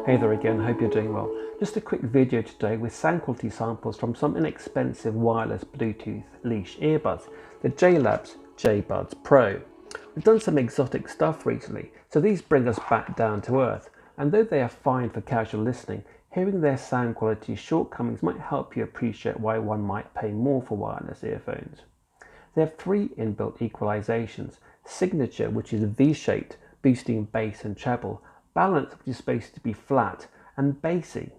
Hey there again, hope you're doing well. Just a quick video today with sound quality samples from some inexpensive wireless Bluetooth leash earbuds, the JLab JBuds Pro. We've done some exotic stuff recently, so these bring us back down to earth, and though they are fine for casual listening, hearing their sound quality shortcomings might help you appreciate why one might pay more for wireless earphones. They have 3 inbuilt equalizations: Signature, which is V-shaped, boosting bass and treble; Balance, which is supposed to be flat; and Bassy.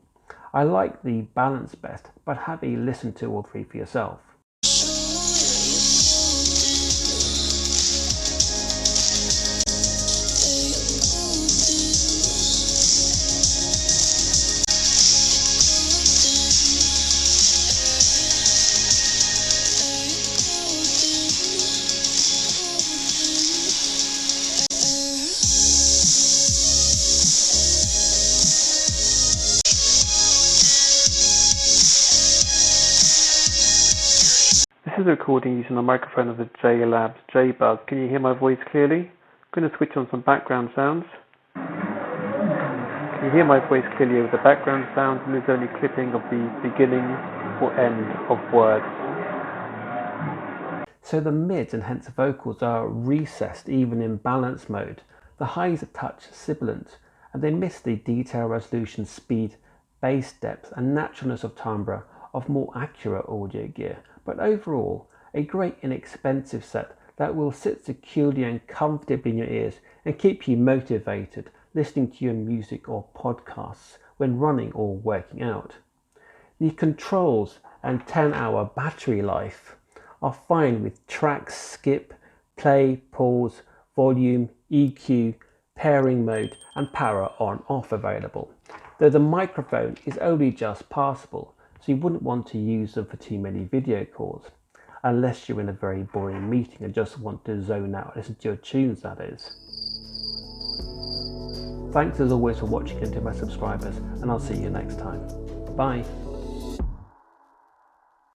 I like the Balance best, but have a listen to all 3 for yourself. This is a recording using the microphone of the JLab JBuds. Can you hear my voice clearly? I'm going to switch on some background sounds. Can you hear my voice clearly over the background sounds, and there's only clipping of the beginning or end of words. So the mids and hence vocals are recessed even in balance mode. The highs are touch sibilant, and they miss the detail, resolution, speed, bass depth and naturalness of timbre of more accurate audio gear. But overall, a great inexpensive set that will sit securely and comfortably in your ears and keep you motivated listening to your music or podcasts when running or working out. The controls and 10-hour battery life are fine with track skip, play, pause, volume, EQ, pairing mode and power on off available, though the microphone is only just passable, so you wouldn't want to use them for too many video calls, unless you're in a very boring meeting and just want to zone out and listen to your tunes, that is. Thanks as always for watching and to my subscribers, and I'll see you next time. Bye.